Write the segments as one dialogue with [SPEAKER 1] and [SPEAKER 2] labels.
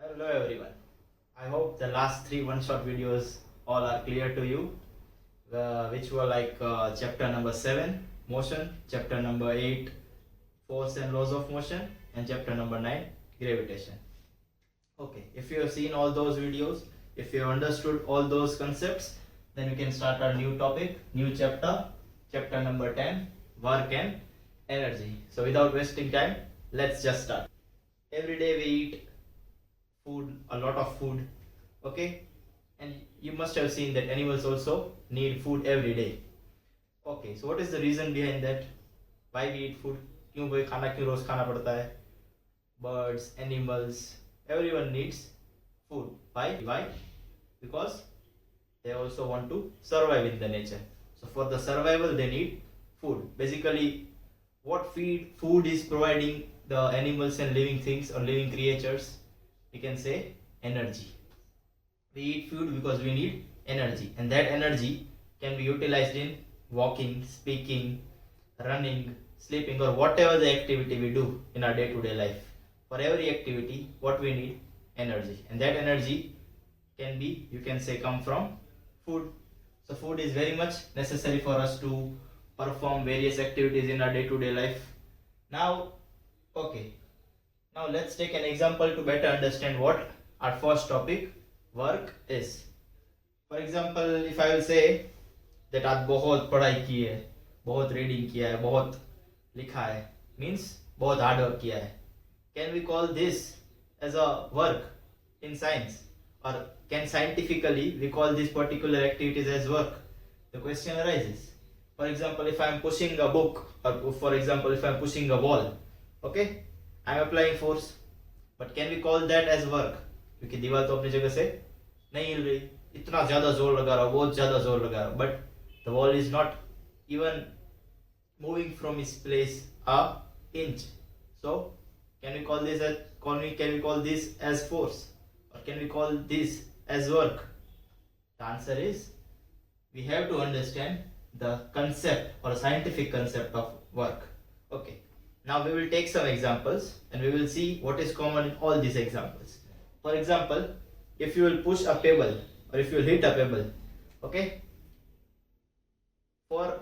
[SPEAKER 1] Hello everyone. I hope the last three one-shot videos all are clear to you, which were like chapter number 7, motion, chapter number 8, force and laws of motion, and chapter number 9, gravitation. Okay, if you have seen all those videos, if you have understood all those concepts, then we can start our new topic, new chapter, chapter number 10, work and energy. So without wasting time, let's just start. Every day we eat food, a lot of food, okay, and you must have seen that animals also need food every day. Okay, so what is the reason behind that? Why we eat food? क्यों भाई खाना क्यों रोज खाना पड़ता है? Birds, animals, everyone needs food. Why? Because they also want to survive in the nature. So for the survival they need food. Basically, what food is providing the animals and living things or living creatures? We can say energy. We eat food because we need energy, and that energy can be utilized in walking, speaking, running, sleeping, or whatever the activity we do in our day-to-day life. For every activity, what we need? Energy, and that energy can be, you can say, come from food. So food is very much necessary for us to perform various activities in our day-to-day life. Now, okay, now let's take an example to better understand what our first topic, work, is. For example, if I will say that आज बहुत पढ़ाई की है, बहुत reading किया है, बहुत लिखा है, means बहुत हार्ड वर्क किया है. Can we call this as a work in science, or can scientifically we call these particular activities as work? The question arises. For example, if I am pushing a book, or for example if I am pushing a wall, okay, I am applying force, but can we call that as work? क्योंकि दीवार तो अपनी जगह से नहीं हिल रही, इतना ज्यादा जोर लगा रहा हूँ, बहुत ज्यादा जोर लगा रहा हूँ, but the wall is not even moving from its place a inch. So can we call this as force, or can we call this as work? The answer is we have to understand the concept or scientific concept of work. Okay, now we will take some examples and we will see what is common in all these examples. For example, if you will push a pebble or if you will hit a pebble, okay, for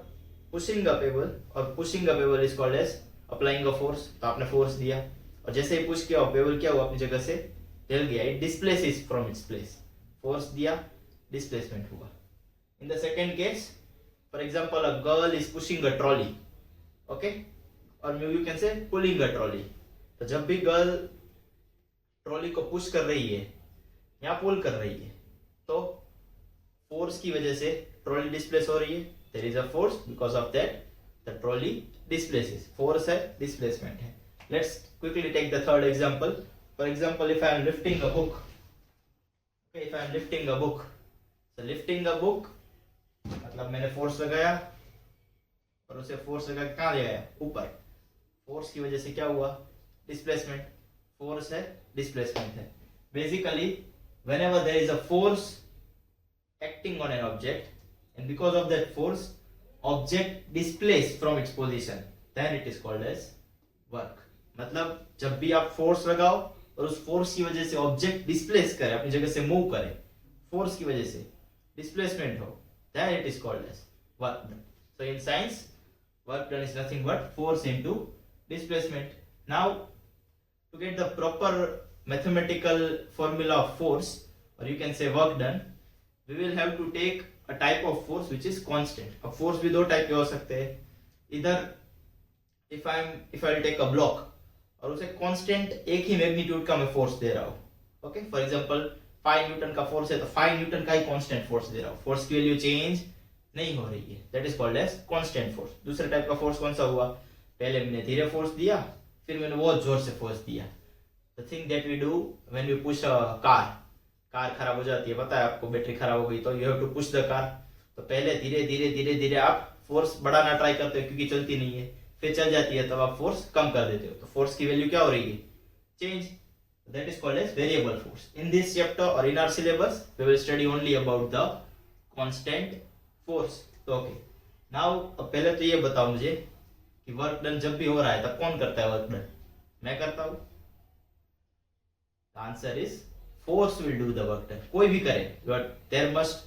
[SPEAKER 1] pushing a pebble is called as applying a force. तो आपने force दिया और जैसे ही push किया pebble क्या हुआ, अपनी जगह से हिल गया, it displaces from its place. Force दिया, displacement हुआ. In the second case, for example, a girl is pushing a trolley, okay, or maybe you can say pulling a trolley. तो जब भी गर्ल ट्रॉली को पुश कर रही है या पुल कर रही है, तो फोर्स की वजह से ट्रॉली डिस्प्लेस हो रही है. There is a force, because of that the trolley displaces. Force है, डिस्प्लेसमेंट है. Let's quickly take the third example. For example, if I am lifting a book, okay, if I am lifting a book, so lifting a book मतलब मैंने force लगाया और उसे force लगा कहाँ ले आया, ऊपर. फोर्स की वजह से क्या हुआ, डिस्प्लेसमेंट. फोर्स है, डिस्प्लेसमेंट है. Basically whenever there is a force acting on an object and because of that force object displaced from its position, then it is called as work. मतलब जब भी आप फोर्स लगाओ और उस फोर्स की वजह से ऑब्जेक्ट डिस्प्लेस करे, अपनी जगह से मूव करे, फोर्स की वजह से डिस्प्लेसमेंट हो, then it is called as work done. So in science, work done is nothing but force into displacement. Now to get the proper mathematical formula of force, or you can say work done, we will have to take a type of force which is constant. अब force भी दो type के हो सकते हैं. Either if I will take a block और उसे constant एक ही मैग्नीट्यूड का मैं फोर्स दे रहा हूँ, ओके, फॉर एग्जांपल 5 न्यूटन का फोर्स है तो 5 न्यूटन का ही कांस्टेंट फोर्स दे रहा हूँ, फोर्स की वैल्यू चेंज नहीं हो रही है, that is called as constant force. दूसरे टाइप का फोर्स कौन सा हुआ, पहले मैंने धीरे फोर्स दिया, फिर मैंने बहुत जोर से फोर्स दिया. The thing that we do when we push a car खराब हो जाती है, पता है आपको, बैटरी खराब हो गई तो you have to push the car. तो पहले धीरे आप फोर्स बढ़ाना ट्राई करते हो क्योंकि चलती नहीं है, फिर चल जाती है तब आप फोर्स कम कर देते हो, तो फोर्स की वैल्यू क्या हो रही है, change. That is called as variable force. In this chapter or in our syllabus we will study only about the constant force. तो okay, now पहले तो ये बताओ मुझे कि वर्क डन जब भी हो रहा है तब कौन करता है वर्क डन, मैं करता हूँ. The answer is force will do the work done. कोई भी करे, but there must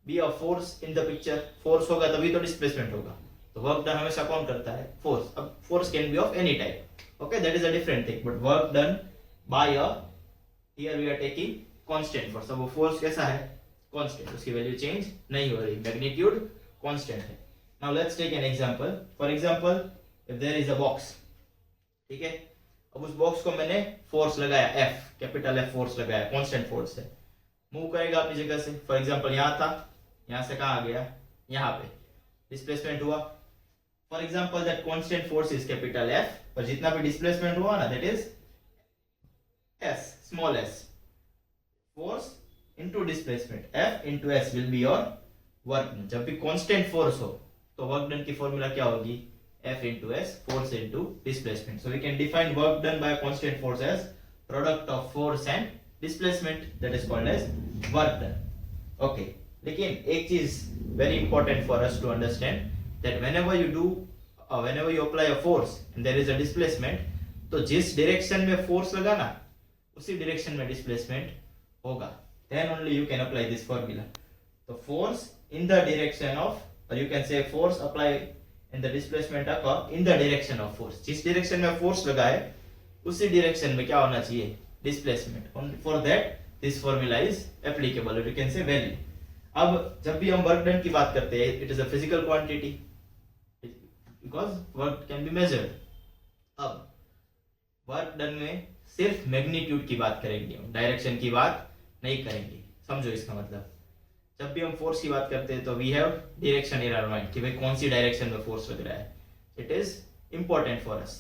[SPEAKER 1] be a force in the picture. Force होगा तभी तो displacement होगा. तो work done हमेशा कौन करता है? Force. अब force can be of any type. Okay, that is a different thing. But work done by a, here we are taking constant force. अब वो force कैसा है? Constant. उसकी value change नहीं हो रही. Magnitude constant है. Now let's take an example. For example, if there is a box, ठीक है, अब उस बॉक्स को मैंने फोर्स लगाया F, कैपिटल F फोर्स लगाया, कांस्टेंट फोर्स है, मूव करेगा अपनी जगह से. फॉर एग्जांपल यहाँ था, यहाँ से कहाँ आ गया? यहाँ पे डिस्प्लेसमेंट हुआ. For example that constant force is capital F, पर जितना भी डिस्प्लेसमेंट हुआ ना, that is S, small s. Force into displacement, F into S will be your work done. जब भी कांस्टेंट फोर्स हो तो वर्क डन की फॉर्मूला क्या होगी? F into S, force into displacement. So we can define work done by a constant force as product of force and displacement, that is called as work done. Okay. लेकिन एक चीज very important for us to understand that whenever you apply a force and there is a displacement, तो जिस direction में force लगा ना, उसी direction में displacement होगा. Then only you can apply this formula. तो force in the direction of, or you can say force apply and the displacement occur in the direction of force. जिस direction में force लगा है उसी direction में क्या होना चाहिए? Displacement. For that this formula is applicable, or you can say value. अब जब भी हम work done की बात करते हैं, it is a physical quantity because work can be measured. अब work done में सिर्फ magnitude की बात करेंगे, direction की बात नहीं करेंगे. समझो इसका मतलब. जब भी हम फोर्स की बात करते हैं तो we have direction in our mind कि भाई कौन सी डायरेक्शन में फोर्स लग रहा है. It is important for us.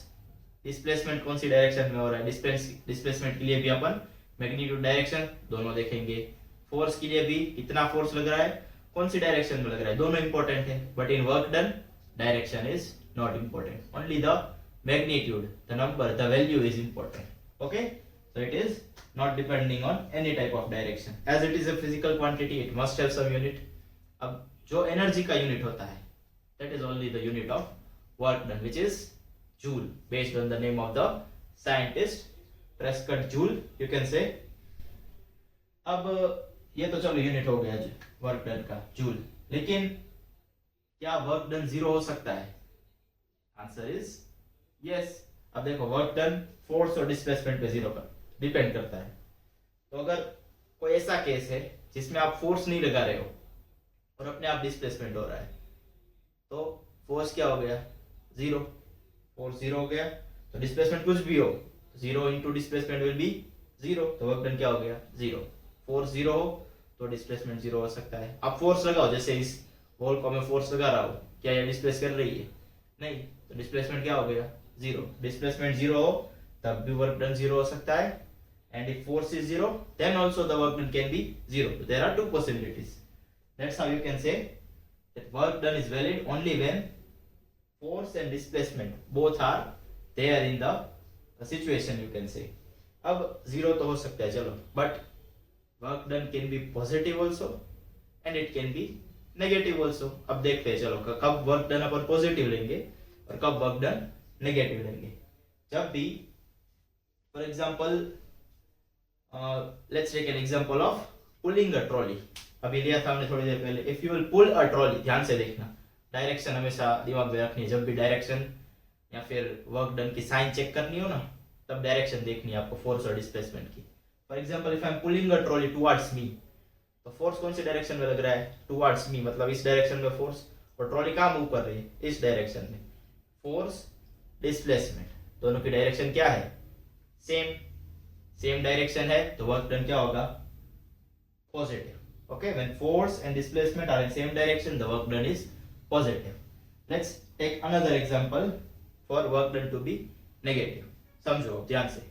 [SPEAKER 1] Displacement कौन सी डायरेक्शन में हो रहा है, डिस्प्लेसमेंट के लिए भी अपन मैग्नीट्यूड डायरेक्शन दोनों देखेंगे. फोर्स के लिए भी कितना फोर्स लग रहा है, कौन सी डायरेक्शन में लग रहा है, दोनों इंपॉर्टेंट है. But in work done direction is not important, only the magnitude, the number, the value is important. Okay, so it is not depending on any type of direction. As it is a physical quantity, it must have some unit. अब जो energy का unit होता है, that is only the unit of work done, which is joule, based on the name of the scientist Prescott Joule, you can say. अब ये तो चलो unit हो गया वर्क डन का, जूल. लेकिन क्या वर्क डन जीरो हो सकता है? Answer is yes. अब देखो, वर्क डन फोर्स और डिस्प्लेसमेंट पे जीरो पर डिपेंड करता है. तो अगर कोई ऐसा केस है जिसमें आप फोर्स नहीं लगा रहे हो और अपने आप डिस्प्लेसमेंट हो रहा है, तो फोर्स क्या हो गया? जीरो. फोर्स जीरो हो गया तो डिस्प्लेसमेंट कुछ भी हो, zero into displacement will be zero, तो वर्क डन क्या हो गया? जीरो. फोर्स जीरो हो तो डिस्प्लेसमेंट जीरो हो सकता है. आप फोर्स लगाओ, जैसे इस बॉल को मैं फोर्स लगा रहा हूँ, क्या ये डिस्प्लेस कर रही है? नहीं, तो डिस्प्लेसमेंट क्या हो गया? जीरो. डिस्प्लेसमेंट जीरो हो तब भी वर्क डन जीरो हो सकता है. And if force is zero, then also the work done can be zero. There are two possibilities. That's how you can say that work done is valid only when force and displacement both are there in the situation, you can say. अब zero तो हो सकता है, चलो, but work done can be positive also and it can be negative also. अब देखते हैं, चलो, कब work done अपन positive लेंगे और कब work done negative लेंगे. जब भी, for example, let's take an example of pulling a trolley. अभी लिया था हमने थोड़ी देर पहले. If you will pull a trolley, ध्यान से देखना, डायरेक्शन हमेशा दिमाग में रखनी है. जब भी डायरेक्शन या फिर वर्क डन की साइन चेक करनी हो ना, तब डायरेक्शन देखनी है आपको फोर्स और डिस्प्लेसमेंट की. For example, if I M pulling a trolley towards me, तो फोर्स कौन सी डायरेक्शन में लग रहा है? टुवर्ड्स मी, मतलब इस डायरेक्शन में फोर्स, और ट्रॉली कहाँ मूव कर रही है? इस डायरेक्शन में. फोर्स डिस्प्लेसमेंट दोनों की डायरेक्शन क्या है? सेम डायरेक्शन है, तो वर्क डन क्या होगा? Positive. Okay, when force and displacement are in same direction, the work done is positive. Let's take another example for work done to be negative. समझो ध्यान से.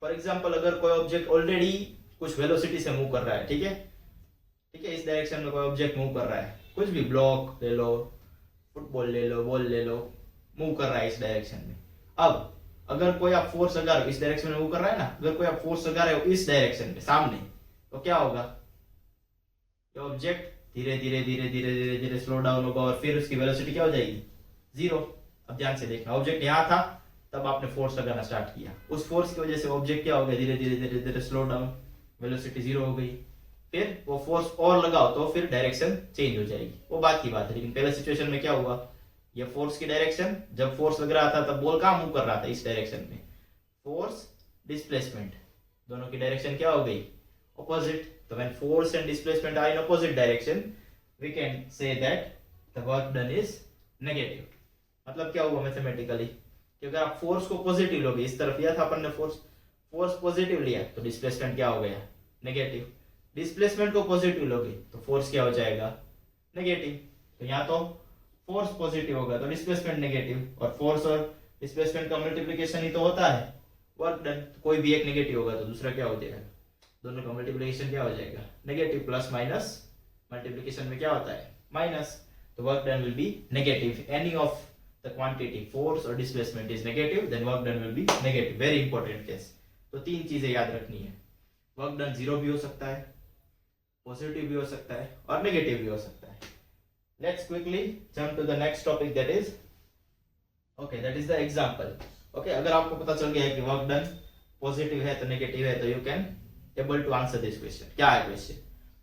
[SPEAKER 1] फॉर एग्जांपल, अगर कोई object already कुछ velocity से move कर रहा है, ठीक है, इस डायरेक्शन में कोई ऑब्जेक्ट मूव कर रहा है, कुछ भी, ब्लॉक ले लो, फुटबॉल ले लो, बॉल ले लो, मूव कर रहा है इस डायरेक्शन में. अब अगर कोई आप फोर्स लगा रहे हो, इस डायरेक्शन में मूव कर रहा है ना, अगर कोई आप फोर्स लगा रहे हो इस डायरेक्शन में सामने, तो क्या होगा? ये ऑब्जेक्ट धीरे धीरे धीरे धीरे धीरे धीरे स्लो डाउन होगा और फिर उसकी वेलोसिटी क्या हो जाएगी? जीरो. अब ध्यान से देखना, ऑब्जेक्ट यहाँ था, तब आपने फोर्स लगाना स्टार्ट किया, उस फोर्स की वजह से ऑब्जेक्ट क्या हो गया? धीरे धीरे धीरे धीरे स्लो डाउन, वेलोसिटी 0 हो गई, फिर वो फोर्स और लगाओ तो फिर डायरेक्शन चेंज हो जाएगी, वो बात की बात है। लेकिन पहले सिचुएशन में क्या हुआ, ये फोर्स की डायरेक्शन, जब फोर्स लग रहा था तब बॉल कहाँ मूव कर रहा था, इस डायरेक्शन में। फोर्स डिस्प्लेसमेंट, दोनों की डायरेक्शन क्या हो गई, ऑपोजिट। तो when force and displacement are in opposite direction we can say that the work done is negative. मतलब क्या हुआ मैथमेटिकली, कि अगर आप फोर्स को पॉजिटिव लोगे, इस तरफ लिया था अपन ने फोर्स, फोर्स पॉजिटिव लिया तो डिस्प्लेसमेंट क्या हो गया, नेगेटिव। डिस्प्लेसमेंट को पॉजिटिव लोगे तो फोर्स क्या हो जाएगा, नेगेटिव। तो यहाँ तो फोर्स पॉजिटिव होगा तो डिस्प्लेसमेंट नेगेटिव, और फोर्स और डिस्प्लेसमेंट का मल्टीप्लिकेशन ही तो होता है वर्क डन। कोई भी एक नेगेटिव होगा तो दूसरा क्या हो जाएगा, दोनों का मल्टीप्लिकेशन क्या हो जाएगा, नेगेटिव। प्लस माइनस मल्टीप्लिकेशन में क्या होता है, माइनस। तो work done will be negative, any of the quantity force or displacement is negative then work done will be negative, very important case। तो तीन चीजें याद रखनी है, वर्क डन 0 भी हो सकता है, पॉजिटिव भी हो सकता है और नेगेटिव भी हो सकता है। Let's quickly jump to the next topic, that is okay, that is the example. Okay, अगर आपको पता चल गया है कि वर्क डन पॉजिटिव है तो नेगेटिव है, तो you can able to answer this question. क्या है क्वेश्चन,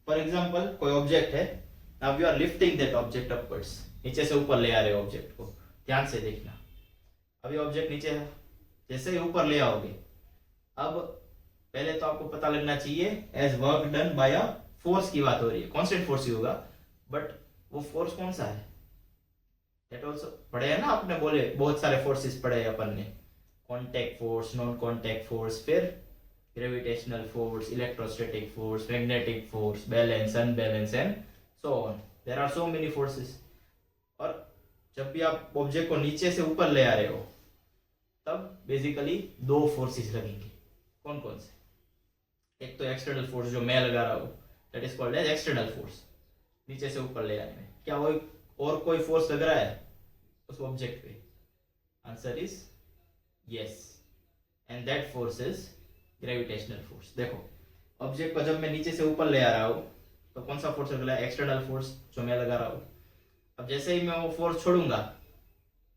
[SPEAKER 1] फॉर एग्जांपल कोई ऑब्जेक्ट है, now you are lifting that object upwards, नीचे से ऊपर ले आ रहे हो ऑब्जेक्ट को, ध्यान से देखना। अभी ऑब्जेक्ट नीचे है, जैसे ही ऊपर ले आओगे, अब पहले तो आपको पता लगना चाहिए as work done by a force की बात हो रही है, कांस्टेंट फोर्स ही होगा, बट वो फोर्स कौन सा है, दैट आल्सो पढ़े है ना आपने, बोले बहुत सारे फोर्सेस पढ़े हैं अपन ने, contact force, non contact force, फिर gravitational force, electrostatic force, magnetic force, balance, unbalance and so on, there are so many forces. और जब भी आप ऑब्जेक्ट को नीचे से ऊपर ले आ रहे हो तब बेसिकली दो फोर्सेस लगेंगे, कौन कौन से, एक तो एक्सटर्नल फोर्स जो मैं लगा रहा हूं, that is called as external force, नीचे से ऊपर ले आने में। क्या वो और कोई फोर्स लग रहा है उस ऑब्जेक्ट पे, answer is yes, and that force is gravitational force. देखो ऑब्जेक्ट को जब मैं नीचे से ऊपर ले आ रहा हूं तो कौन सा फोर्स लग रहा है, एक्सटर्नल फोर्स जो मैं लगा रहा हूं। अब जैसे ही मैं वो फोर्स छोड़ूंगा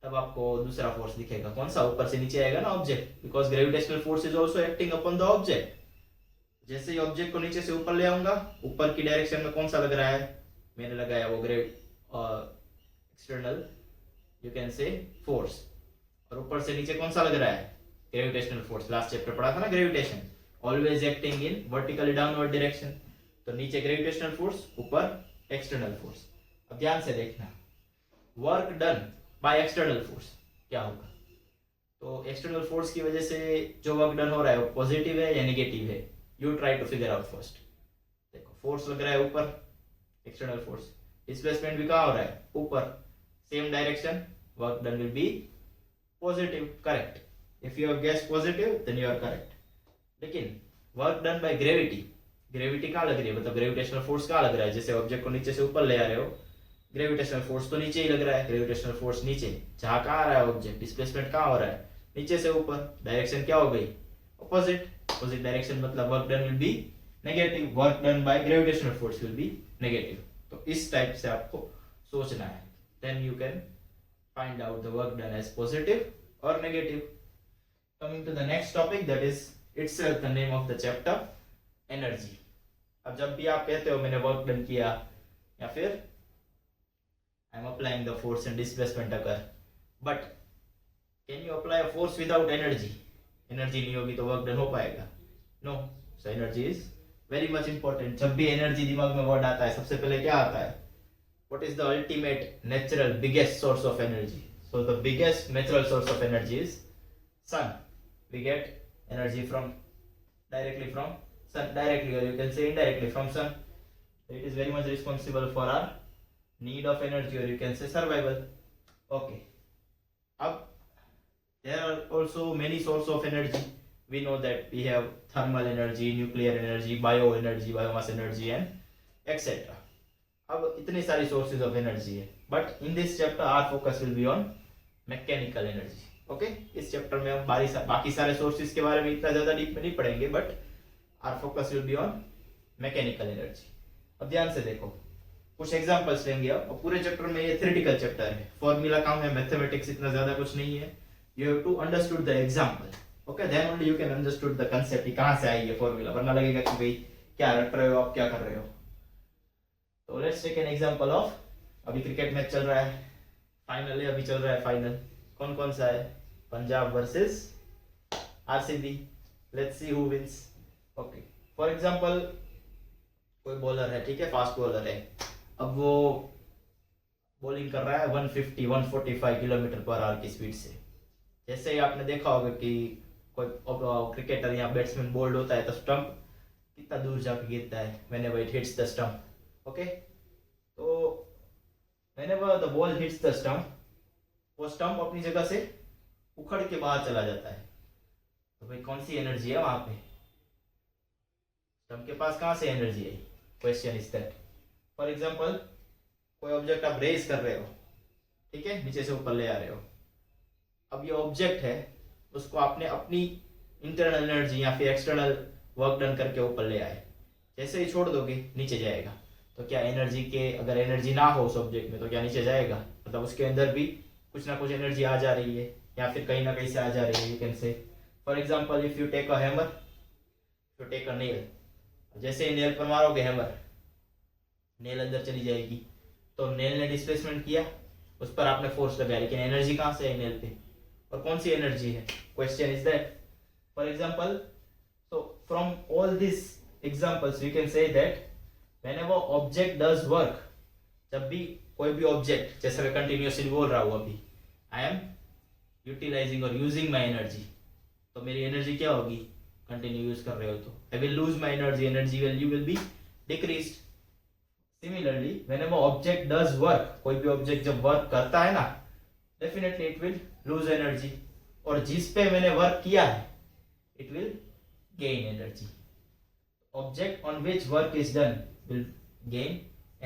[SPEAKER 1] तब आपको दूसरा फोर्स दिखेगा, कौन सा, ऊपर से नीचे आएगा ना object, because gravitational force is also acting upon the object. जैसे ही ऑब्जेक्ट को नीचे से ऊपर ले आऊंगा, ऊपर की डायरेक्शन में कौन सा लग रहा है, मैंने लगाया वो एक्सटर्नल यू कैन से फोर्स, और ऊपर से नीचे कौन सा लग रहा है, ग्रेविटेशनल फोर्स। लास्ट चैप्टर पढ़ा था ना gravitation, always acting in vertically downward direction. तो नीचे ग्रेविटेशनल फोर्स, ऊपर एक्सटर्नल फोर्स। अब ध्यान से देखना, work done by external force क्या होगा, तो एक्सटर्नल फोर्स की वजह से जो वर्क डन हो रहा है वो पॉजिटिव है या नेगेटिव है, you try to figure out first. देखो फोर्स लग रहा है ऊपर, एक्सटर्नल फोर्स, डिस्प्लेसमेंट भी कहाँ हो रहा है, ऊपर, same direction, work done will be positive, correct. If you have guessed positive then you are correct. लेकिन work done by gravity, gravity कहाँ लग रही है, मतलब ग्रेविटेशनल फोर्स कहाँ लग रहा है, जैसे ऑब्जेक्ट को नीचे से ऊपर ले आ रहे हो, ग्रेविटेशनल फोर्स तो नीचे ही लग रहा है, ग्रेविटेशनल फोर्स नीचे, जहां कहाँ आ रहा है ऑब्जेक्ट, डिस्प्लेसमेंट कहाँ हो रहा है, नीचे से ऊपर, डायरेक्शन क्या हो गई, ऑपोजिट, ऑपोजिट डायरेक्शन, मतलब work done will be negative, work done by gravitational force will be negative. तो इस टाइप से आपको सोचना है, then you can find out the work done as positive और negative. Coming to the next topic, that is itself the name of the chapter, energy. अब जब भी आप कहते हो मैंने वर्क डन किया, या फिर I am applying the force and displacement occur, but can you apply a force without energy, energy नहीं होगी तो वर्क डन हो पाएगा, no. So energy is very much important. जब भी एनर्जी दिमाग में वर्ड आता है सबसे पहले क्या आता है, what is the ultimate natural biggest source of energy, so the biggest natural source of energy is sun. We get energy from directly from sun, directly, or you can say indirectly from sun. It is very much responsible for our need of energy, or you can say survival. Okay, अब there are also many sources of energy. We know that we have thermal energy, nuclear energy, bioenergy, biomass energy and etc. अब इतनी सारी sources of energy है, but in this chapter our focus will be on mechanical energy. Okay, इस chapter में हम बाकी सारे sources के बारे में इतना ज्यादा डीप में नहीं पढ़ेंगे, but our focus will be on mechanical energy. अब ध्यान से देखो, कुछ एग्जांपल्स लेंगे अब, और पूरे चैप्टर में ये थ्योरेटिकल चैप्टर है, फॉर्मूला काम है, मैथमेटिक्स इतना ज्यादा कुछ नहीं है, you have to understood the example, okay, then only you can understood the concept, कहां से आई ये फॉर्मूला, वरना लगेगा कि भाई क्या रट रहे हो आप, क्या कर रहे हो। तो let's take an example of, अभी क्रिकेट मैच चल रहा है, फाइनली अभी चल रहा है फाइनल, कौन कौन सा है, Punjab versus RCB, let's see who wins. Okay, for example कोई बॉलर है, ठीक है, फास्ट बॉलर है, अब वो बॉलिंग कर रहा है 150 145 किलोमीटर पर आवर की स्पीड से। जैसे ही आपने देखा होगा कि कोई क्रिकेटर या बैट्समैन बोल्ड होता है तो स्टंप कितना दूर जाके गिरता है, whenever it hits the stump. Okay, तो whenever the ball hits the stump, वो स्टंप अपनी जगह से उखड़ के बाहर चला जाता है। तो भाई कौन सी एनर्जी है वहां पे, स्टंप के पास कहाँ से एनर्जी है, question is that. For example कोई ऑब्जेक्ट आप रेज कर रहे हो, ठीक है, नीचे से ऊपर ले आ रहे हो, अब ये ऑब्जेक्ट है, उसको आपने अपनी इंटरनल एनर्जी या फिर एक्सटर्नल वर्क डन करके ऊपर ले आए, जैसे ही छोड़ दोगे नीचे जाएगा। तो क्या एनर्जी के, अगर एनर्जी ना हो उस ऑब्जेक्ट में तो क्या नीचे जाएगा, मतलब उसके अंदर भी कुछ ना कुछ एनर्जी आ जा रही है या फिर कहीं ना कहीं से आ जा रही है, you can say. For example if you take a hammer, you take a nail, जैसे ही नेल पर मारोगे हैमर, नेल अंदर चली जाएगी, तो नेल ने डिस्प्लेसमेंट किया, उस पर आपने फोर्स लगाया, लेकिन एनर्जी कहाँ से है नेल पे, और कौन सी एनर्जी है, question is that. For example, so from all these examples we can say that whenever object does work, जब भी कोई भी ऑब्जेक्ट, जैसे मैं कंटिन्यूसली बोल रहा हूँ अभी, आई एम यूटिलाइजिंग और यूजिंग माई एनर्जी, तो मेरी एनर्जी क्या होगी, कंटिन्यू यूज कर रहे हो तो I will lose my energy, energy value will be decreased. Similarly whenever object does work, कोई भी ऑब्जेक्ट जब वर्क करता है ना, definitely it will lose energy, और जिस पे मैंने वर्क किया है it will gain energy. Object on which work is done will gain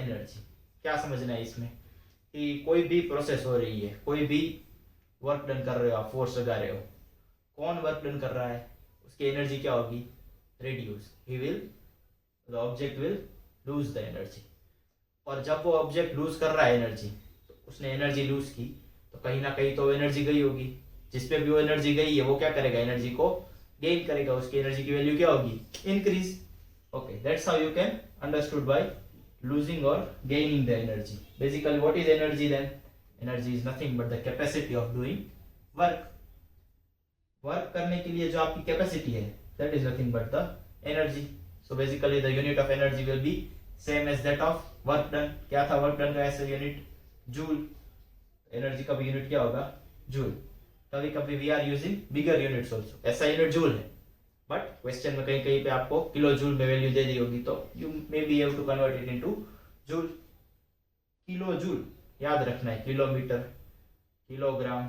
[SPEAKER 1] energy. क्या समझना है इसमें, कि कोई भी प्रोसेस हो रही है, कोई भी वर्क डन कर रहे हो आप, फोर्स लगा रहे हो, कौन वर्क डन कर रहा है, उसकी एनर्जी क्या होगी, reduce, he will, the object will lose the energy. और जब वो ऑब्जेक्ट लूज कर रहा है एनर्जी, तो उसने एनर्जी लूज की, तो कहीं ना कहीं तो एनर्जी गई होगी, जिसपे भी वो एनर्जी गई है वो क्या करेगा, एनर्जी को गेन करेगा, उसकी एनर्जी की वैल्यू क्या होगी, increase. Okay, that's how you can understood by losing और gaining the energy. Basically what is energy then, energy is nothing but the capacity of doing work. Work करने के लिए जो आपकी कैपेसिटी है, that is nothing but the energy. So basically the unit of energy will be same as that of work done. क्या था work done का ऐसा यूनिट, जूल। एनर्जी का भी यूनिट क्या होगा, जूल। कभी कभी we are using bigger units also, ऐसा यूनिट जूल है, बट क्वेश्चन में कहीं कहीं पे आपको किलो जूल में वैल्यू दे दी होगी, तो you may be able to convert it into joule. Kilo joule याद रखना है, kilometre, kilogram,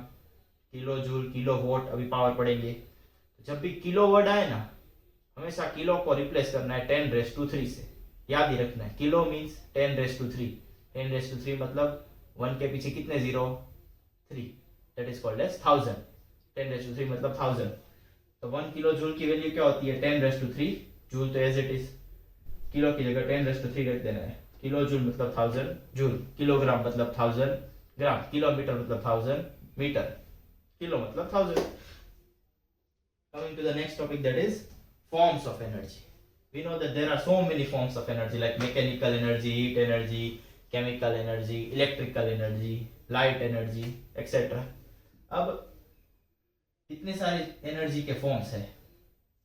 [SPEAKER 1] kilo joule, kilo watt, अभी पावर पढ़ेंगे। जब भी किलो वर्ड आए ना, हमेशा किलो को रिप्लेस करना है 10⁻³ से, याद ही रखना है। किलो मीन्स 10⁻³ 10⁻³ मतलब 1 के पीछे कितने zero, 3, that is called as 1000। 10⁻³ मतलब 1000, तो 1 किलो जूल की वैल्यू क्या होती है, 10⁻³ जूल, तो एज इट इज किलो की जगह 10⁻³ रख देना है। किलो जूल मतलब 1000 जूल, किलोग्राम मतलब 1000 ग्राम, किलोमीटर मतलब 1000 मीटर, किलो मतलब 1000। Coming to the next topic, that is forms of energy. We know that there are so many forms of energy like mechanical energy, heat energy, chemical energy, electrical energy, light energy, etc. अब इतने सारे energy के forms हैं,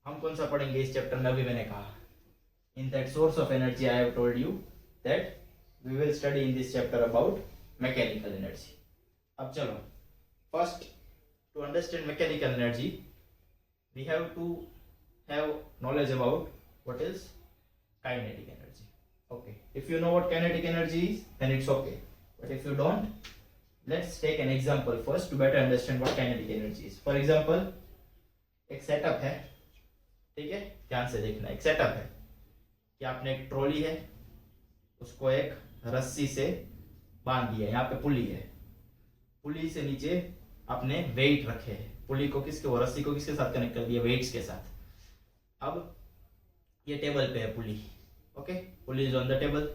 [SPEAKER 1] हम कौन सा पढ़ेंगे इस चैप्टर में, अभी मैंने कहा in that source of energy I have told you that we will study in this chapter about mechanical energy. अब चलो, first to understand mechanical energy we have to have knowledge about what is kinetic energy. Okay, if you know what kinetic energy is then it's okay, but if you don't, let's take an example first to better understand what kinetic energy is. For example, एक setup है, ठीक है, ध्यान से देखना। एक setup है कि आपने एक ट्रॉली है, उसको एक रस्सी से बांध दिया, यहाँ पे पुली है, पुली से नीचे आपने वेट रखे हैं, पुली को किसके, वो रस्सी को किसके साथ कनेक्ट कर दिया, वेट्स के साथ। अब ये टेबल पे है pulley, okay, pulley is on the table.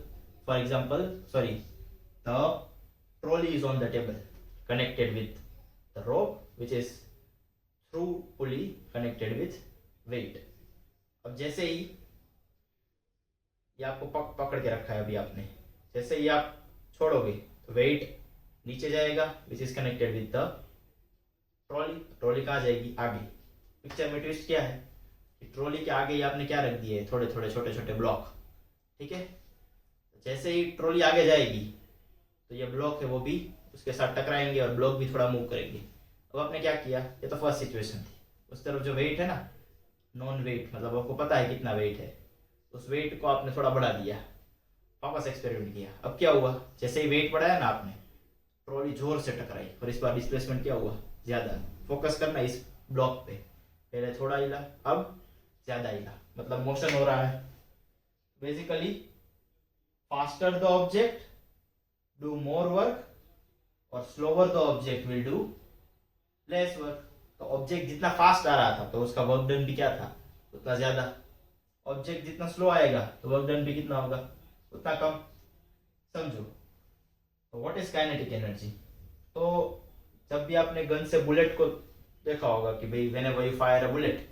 [SPEAKER 1] For example, sorry, the trolley is on the table connected with the rope which is through pulley connected with weight. अब जैसे ही ये आपको पकड़ के रखा है अभी आपने। जैसे ही आप छोड़ोगे तो वेट नीचे जाएगा, which is connected with the trolley. Trolley कहाँ जाएगी? आगे। पिक्चर में ट्विस्ट क्या है कि ट्रॉली के आगे ही आपने क्या रख दिए? थोड़े थोड़े छोटे छोटे ब्लॉक। ठीक है, जैसे ही ट्रॉली आगे जाएगी तो ये ब्लॉक है वो भी उसके साथ टकराएंगे और ब्लॉक भी थोड़ा मूव करेंगे। अब आपने क्या किया? ये तो फर्स्ट सिचुएशन थी। उस तरफ जो वेट है ना, नॉन वेट, मतलब आपको पता है कितना वेट है, उस वेट को आपने थोड़ा बढ़ा दिया, वापस एक्सपेरिमेंट किया। अब क्या हुआ? जैसे ही वेट बढ़ाया ना आपने, ट्रॉली जोर से टकराई और इस बार डिस्प्लेसमेंट क्या हुआ? ज्यादा। फोकस करना इस ब्लॉक पे, पहले थोड़ा हिला, अब ज्यादा हिला, मतलब मोशन हो रहा है। Basically faster the object do more work और slower the object will do less work. तो ऑब्जेक्ट जितना फास्ट आ रहा था तो उसका वर्क डन भी क्या था? उतना ज्यादा। ऑब्जेक्ट जितना स्लो आएगा तो वर्क डन भी कितना होगा? उतना कम। समझो। तो व्हाट इज काइनेटिक एनर्जी? तो जब भी आपने गन से बुलेट को देखा होगा कि भाई whenever you fire a bullet,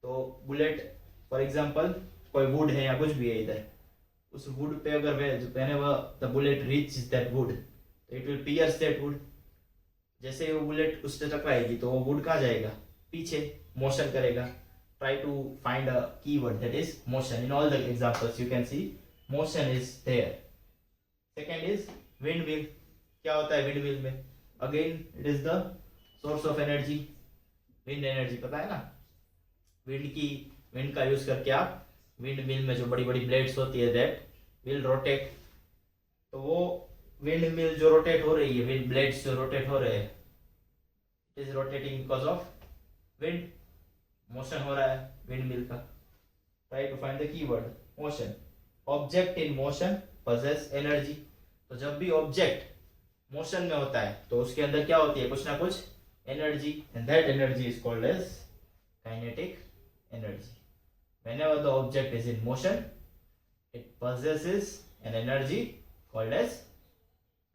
[SPEAKER 1] तो बुलेट फॉर एग्जांपल कोई वुड है या कुछ भी है इधर, उस वुड पे अगर whenever the bullet reaches that wood तो it will pierce that wood. जैसे वो बुलेट उससे टकराएगी तो वो वुड कहाँ जाएगा? पीछे, मोशन करेगा। Try to find a keyword that is motion. In all the examples you can see motion is there. Second is wind wheel. क्या होता है विंड व्हील में? Again it is the source of energy. Wind energy पता है ना? Wind का use करके आप विंड मिल में जो बड़ी बड़ी ब्लेड्स होती है दैट विल रोटेट। तो वो विंड मिल जो रोटेट हो रही है, विंड ब्लेड्स जो रोटेट हो रहे हैं, it is rotating because of wind. Motion हो रहा है विंड मिल का। Try to find the keyword motion. Object in motion possess energy. तो जब भी ऑब्जेक्ट मोशन में होता है तो उसके अंदर क्या होती है? कुछ ना कुछ energy, and that energy is called as kinetic energy. Whenever the object is in motion, it possesses an energy called as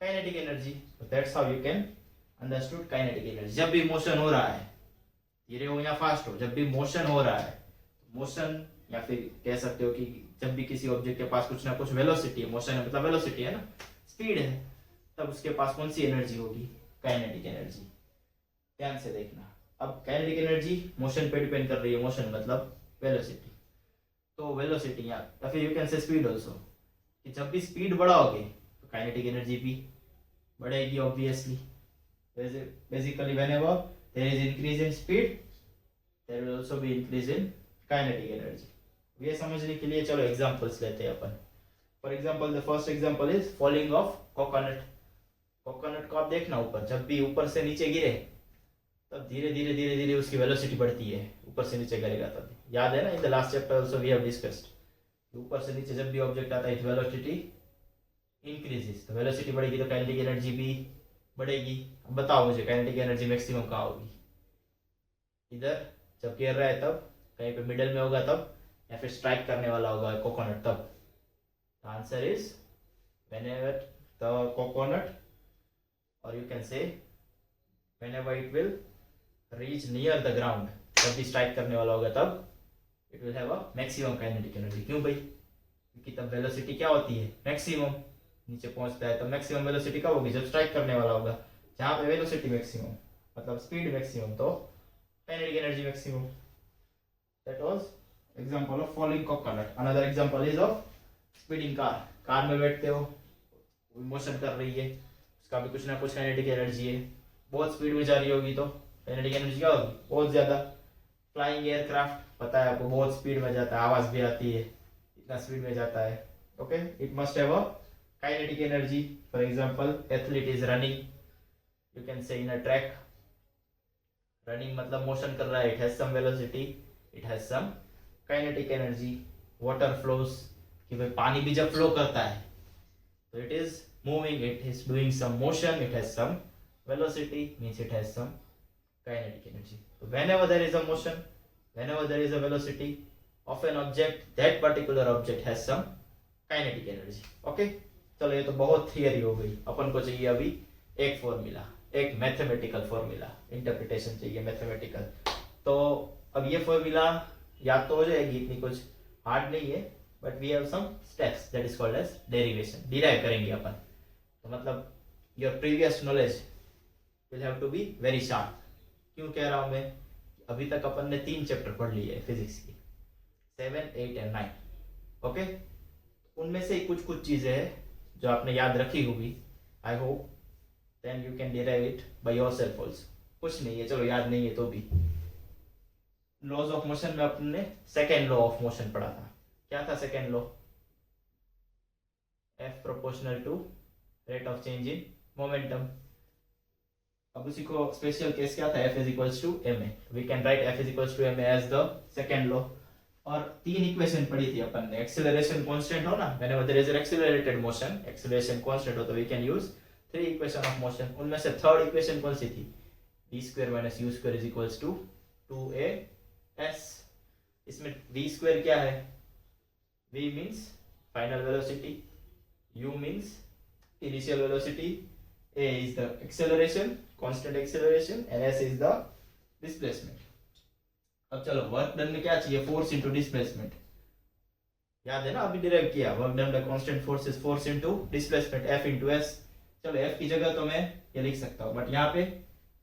[SPEAKER 1] kinetic energy. So that's how you can understood kinetic energy. जब भी motion हो रहा है, धीरे हो या fast हो, जब भी मोशन हो रहा है, मोशन या फिर कह सकते हो कि जब भी किसी ऑब्जेक्ट के पास कुछ ना कुछ वेलोसिटी है, मोशन है मतलब वेलोसिटी है ना, स्पीड है, तब उसके पास कौन सी एनर्जी होगी? Kinetic energy. ध्यान से देखना। अब काइनेटिक एनर्जी मोशन पे डिपेंड कर रही है। मोशन मतलब वेलोसिटी। तो वेलोसिटी या फिर यू कैन से स्पीड ऑल्सो, कि जब भी स्पीड बढ़ाओगे तो काइनेटिक एनर्जी भी बढ़ेगी obviously. Basically whenever there is increase in speed there will also be increase in kinetic energy. ये समझने के लिए चलो एग्जांपल्स लेते हैं अपन। For example the first example is falling of coconut. Coconut को आप देखना ऊपर, जब भी ऊपर से नीचे गिरे तब धीरे धीरे धीरे धीरे उसकी वेलोसिटी बढ़ती है। ऊपर से नीचे गिरेगा तब, याद है ना, in the last chapter also we have discussed. ऊपर से नीचे जब भी ऑब्जेक्ट आता है इट वेलोसिटी इंक्रीजेस, तो वेलोसिटी बढ़ेगी तो काइनेटिक एनर्जी भी बढ़ेगी। अब बताओ मुझे काइनेटिक एनर्जी मैक्सिमम कहाँ होगी? इधर जब गिर रहा है तब, कहीं पे मिडल में होगा तब, या फिर स्ट्राइक करने वाला होगा कोकोनट तब? The answer is whenever the coconut, और you can say whenever it will reach near the ground, जब भी स्ट्राइक करने वाला होगा तब it will have a maximum kinetic energy। क्यों भाई? क्योंकि तब वेलोसिटी क्या होती है? मैक्सिमम। नीचे पहुंचता है तो मैक्सिमम वेलोसिटी कब होगी? जब स्ट्राइक करने वाला होगा। जहाँ पे वेलोसिटी मैक्सिमम मतलब स्पीड मैक्सिमम, तो kinetic energy maximum. That was example of falling coconut. Another example is of speeding car. Car में बैठते हो, मोशन कर रही है, उसका भी कुछ ना कुछ काइनेटिक एनर्जी है। बहुत स्पीड में जा रही होगी तो काइनेटिक एनर्जी क्या होगी? बहुत ज्यादा। फ्लाइंग एयरक्राफ्ट पता है आपको, बहुत स्पीड में जाता है, आवाज भी आती है, इतना स्पीड में जाता है। Okay, it must have a kinetic energy. For example athlete is running, you can say in a track. Running मतलब मोशन कर रहा है, it has some velocity, it has some kinetic energy. Water flows, कि भाई पानी भी जब flow करता है तो it is moving, it is doing some motion, it has some velocity, means it has some kinetic energy. So whenever there is a motion, whenever there is a velocity of an object, that particular object has some kinetic energy. Okay, चलो ये तो बहुत theory हो गई। अपन को चाहिए अभी एक फॉर्मूला, एक मैथमेटिकल फॉर्मूला, इंटरप्रिटेशन चाहिए मैथमेटिकल। तो अब ये फॉर्मूला याद तो हो जाएगी, इतनी कुछ हार्ड नहीं है, but we have some steps that is called as derivation, derive करेंगे अपन। तो मतलब your previous knowledge will have to be very sharp. क्यों कह रहा हूँ मैं, अभी तक अपन ने 3 चैप्टर पढ़ लिए है फिजिक्स की, 7, 8 एंड 9। ओके, उनमें से कुछ कुछ चीजें हैं जो आपने याद रखी होगी, I hope, then you can derive it by yourself also. कुछ नहीं है, चलो याद नहीं है तो भी। लॉज ऑफ मोशन में अपने सेकेंड लॉ ऑफ मोशन पढ़ा था। क्या था second law? F proportional to rate of change in momentum. अब उसी को स्पेशल केस क्या था, F is equals to M A. We can write F is equals to M A as the second law. और 3 equation पढ़ी थी अपन ने। Acceleration constant हो ना, whenever there is an accelerated motion, acceleration constant हो तो we can use 3 equation of motion. उनमें से थर्ड इक्वेशन कौन सी थी? v square minus u square is equals to 2as। इसमें v स्क्वायर क्या है? v means final velocity, u means initial velocity, a is the acceleration, constant acceleration, and s is the displacement। अब चलो work done में क्या चाहिए? Force into displacement. याद है ना, अभी डिराइव किया, work done bye constant force is force into displacement, f into s। चलो f की जगह तो मैं ये लिख सकता हूँ, बट यहाँ पे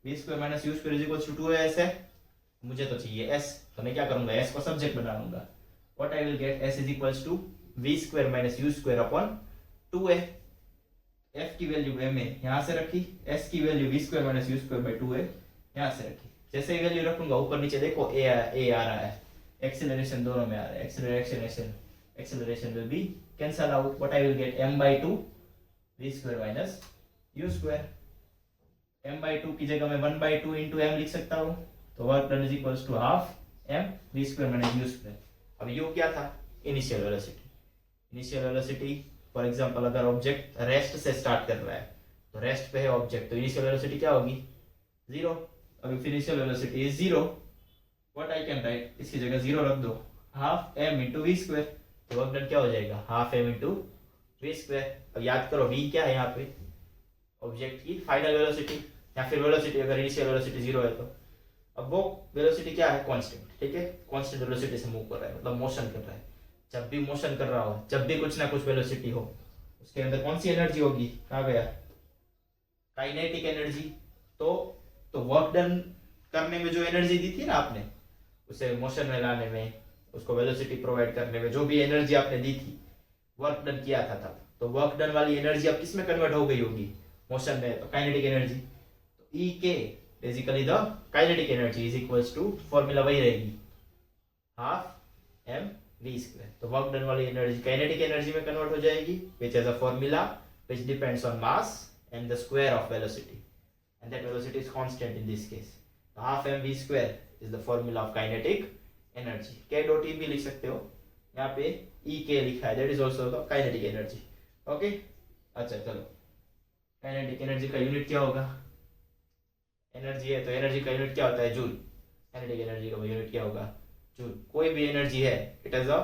[SPEAKER 1] v square minus u square is equal to 2as है, मुझे तो चाहिए s, तो मैं क्या करूंगा, s को सब्जेक्ट बना लूंगा। What I will get, s is equals to v square minus u square upon 2a। f की वैल्यू m है, यहाँ से रखी, s की value v square minus u square by 2a यहाँ से रखी। जैसे ही वैल्यू रखूंगा ऊपर नीचे देखो a आ रहा है, एक्सेलरेशन दोनों में आ रहा है, acceleration will be cancel out. What I will gate, m by 2 v square minus u square. m by 2 की जगह मैं 1 by 2 into m लिख सकता हूँ, तो work done is equals to half m v square minus u square. अब u क्या था? Initial velocity. Initial velocity for example अगर ऑब्जेक्ट रेस्ट से स्टार्ट कर रहा है, तो रेस्ट पे है ऑब्जेक्ट, तो इनिशियल वेलोसिटी क्या होगी? 0। अब initial velocity is 0, what I can write, इसकी जगह 0 रख दो, half m into V square, तो वर्क डन क्या हो जाएगा? Half m into V square. अब याद करो v क्या है यहाँ पे? ऑब्जेक्ट की फाइनल वेलोसिटी, या फिर वेलोसिटी अगर इनिशियल वेलोसिटी 0 है तो। अब वो वेलोसिटी क्या है? कांस्टेंट, ठीक है, कांस्टेंट वेलोसिटी से मूव कर रहा है, मतलब मोशन कर रहा है। जब भी मोशन कर रहा हो, जब भी कुछ ना कुछ वेलोसिटी हो, उसके अंदर कौन सी एनर्जी होगी? कहाँ गया? Kinetic energy. तो वर्क डन करने में जो एनर्जी दी थी ना आपने, उसे मोशन में लाने में, उसको वेलोसिटी प्रोवाइड करने में, जो भी एनर्जी आपने दी थी, वर्क डन किया था तब, तो वर्क डन वाली एनर्जी अब किस में कन्वर्ट हो गई होगी? मोशन में, तो काइनेटिक एनर्जी। तो ई के basically the kinetic energy is equals to, formula वही रहेगी, हाफ m v स्क्वायर। तो वर्क डन वाली एनर्जी काइनेटिक एनर्जी में कन्वर्ट हो जाएगी, which has a formula which depends on mass and the square of velocity, and that velocity is constant in this case. So half m v square is the formula of kinetic energy. k dot e भी लिख सकते हो, यहाँ पे e k लिखा है, that is also the kinetic energy. Okay? अच्छा चलो, काइनेटिक एनर्जी का यूनिट क्या होगा? एनर्जी है तो एनर्जी का यूनिट क्या होता है? जूल। काइनेटिक एनर्जी का यूनिट क्या होगा? जूल। कोई भी एनर्जी है, it is a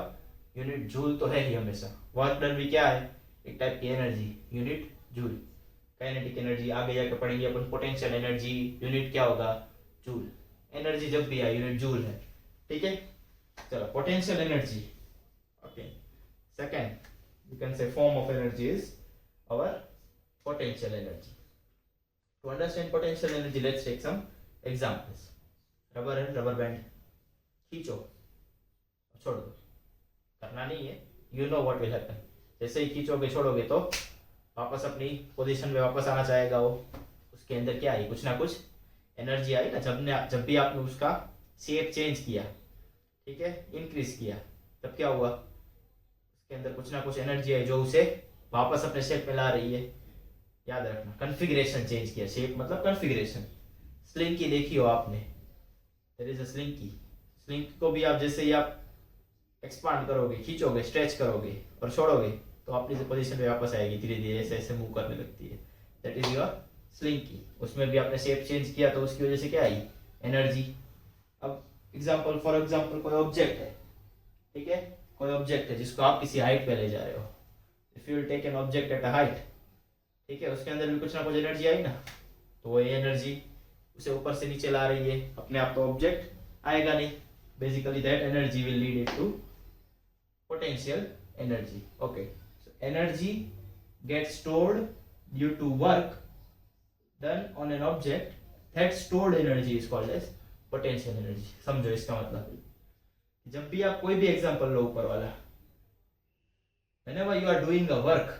[SPEAKER 1] unit joule तो है ही हमेशा। वर्क डन भी क्या है? एक टाइप की energy, unit joule. Kinetic energy आगे जाकर पढ़ेंगे अपन, पोटेंशियल एनर्जी यूनिट क्या होगा? जूल। एनर्जी जब भी है यूनिट जूल है, ठीक है। चलो, potential energy, okay, second you can say form of energy is our potential energy. To understand potential energy, let's take some examples. Rubber है, रबर बैंड खींचो, छोड़ दो, करना नहीं है, you know what will happen। जैसे ही खींचोगे छोड़ोगे तो वापस अपनी पोजीशन में वापस आना चाहेगा वो। उसके अंदर क्या आई? कुछ ना कुछ एनर्जी आई ना। जब भी आपने उसका शेप चेंज किया, ठीक है, इंक्रीज किया, तब क्या हुआ? उसके अंदर कुछ ना कुछ एनर्जी आई जो उसे वापस अपने शेप में ला रही है। याद रखना, कन्फिगरेशन चेंज किया, शेप मतलब कन्फिगरेशन। स्लिंकी देखी हो आपने, there is a slinky. Slinky को भी आप जैसे ही आप एक्सपांड करोगे, खींचोगे, स्ट्रेच करोगे और छोड़ोगे, तो अपनी पोजीशन पे वापस आएगी, धीरे धीरे ऐसे ऐसे मूव करने लगती है। That is your slinky. उसमें भी आपने शेप चेंज किया तो उसकी वजह से क्या आई? एनर्जी। अब एग्जाम्पल, फॉर एग्जाम्पल कोई ऑब्जेक्ट है, ठीक है, कोई ऑब्जेक्ट है जिसको आप किसी हाइट पे ले जा रहे हो। If you will take an object at a height, ठीक है, उसके अंदर भी कुछ ना कुछ एनर्जी आई ना, तो वो एनर्जी उसे ऊपर से नीचे ला रही है, अपने आप तो ऑब्जेक्ट आएगा नहीं। Basically that energy will lead it to potential energy. Okay, so energy gets stored due to work done on an object. That stored energy is called as potential energy. समझो इसका मतलब, जब भी आप कोई भी एग्जांपल लो ऊपर वाला, whenever you are doing a work,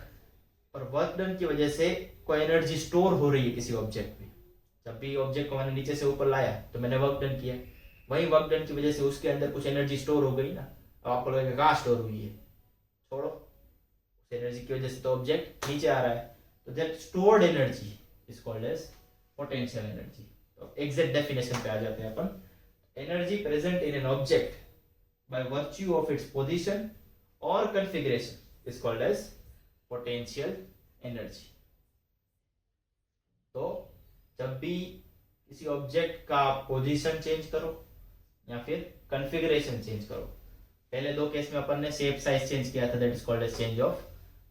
[SPEAKER 1] और वर्क डन की वजह से कोई एनर्जी स्टोर हो रही है किसी ऑब्जेक्ट में, जब भी ऑब्जेक्ट को मैंने नीचे से ऊपर लाया तो मैंने वर्क डन किया, वही वर्क डन की वजह से उसके अंदर कुछ एनर्जी स्टोर हो गई ना. अब आपको लगेगा कहाँ स्टोर हुई है, छोड़ो, उस एनर्जी की वजह से तो ऑब्जेक्ट नीचे आ रहा है. तो that stored energy is called as potential energy. तो एग्जैक्ट डेफिनेशन पे आ जाते हैं अपन. Energy present in an object by virtue of its position और configuration is called as potential energy. तो जब भी किसी ऑब्जेक्ट का पोजीशन चेंज करो या फिर कॉन्फ़िगरेशन चेंज करो, पहले दो केस में अपन ने शेप साइज चेंज किया था, that is called as change of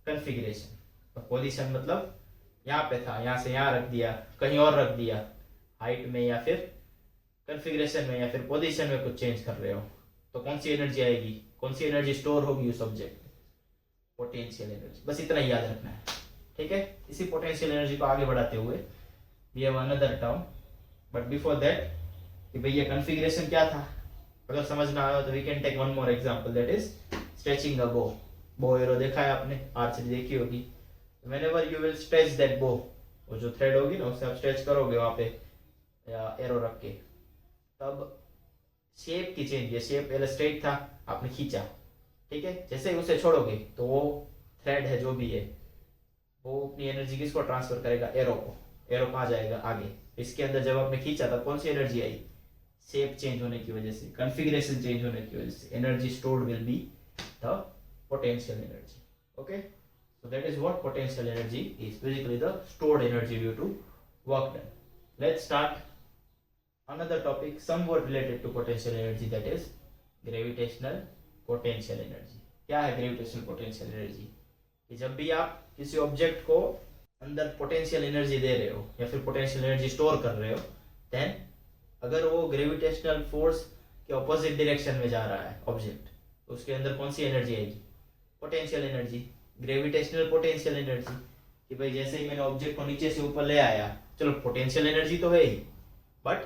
[SPEAKER 1] configuration. तो पोजीशन मतलब यहाँ पे था, यहाँ से यहाँ रख दिया, कहीं और रख दिया, हाइट में या फिर कॉन्फ़िगरेशन में या फिर पोजीशन में कुछ चेंज कर रहे हो, तो कौन सी एनर्जी आएगी, कौन सी एनर्जी स्टोर होगी उस ऑब्जेक्ट में, पोटेंशियल एनर्जी. बस इतना ही याद रखना है, ठीक है. इसी पोटेंशियल एनर्जी को आगे बढ़ाते हुए we have another term, but before that कि भाई ये कॉन्फ़िगरेशन क्या था, अगर समझ ना आया तो we can take one more example, that is stretching a bow. Bow arrow देखा है आपने, आर्चरी देखी होगी. Whenever you will stretch that bow, वो जो थ्रेड होगी ना उससे आप स्ट्रेच करोगे वहां पे या एरो रख के, तब शेप की चेंज, ये शेप पहले स्ट्रेट था, आपने खींचा, ठीक है. जैसे ही उसे छोड़ोगे तो वो थ्रेड है जो भी है वो अपनी एनर्जी किसको ट्रांसफर करेगा, एरो को. एरो कहाँ जाएगा, आगे. इसके अंदर जब आपने खींचा तब कौन सी एनर्जी आई, शेप चेंज होने की वजह से, कॉन्फ़िगरेशन चेंज होने की वजह से energy stored will be the potential energy. Okay, so that is what potential energy is, basically the stored energy due to work done. Let's start another topic somewhat related to potential energy, that is gravitational potential energy. क्या है gravitational potential energy? कि जब भी आप किसी object को अंदर potential energy दे रहे हो या फिर पोटेंशियल एनर्जी स्टोर कर रहे हो, देन अगर वो ग्रेविटेशनल फोर्स के ऑपोजिट डायरेक्शन में जा रहा है ऑब्जेक्ट, तो उसके अंदर कौन सी एनर्जी आएगी, potential energy, gravitational potential energy. कि भाई जैसे ही मैंने ऑब्जेक्ट को नीचे से ऊपर ले आया, चलो पोटेंशियल एनर्जी तो है ही, बट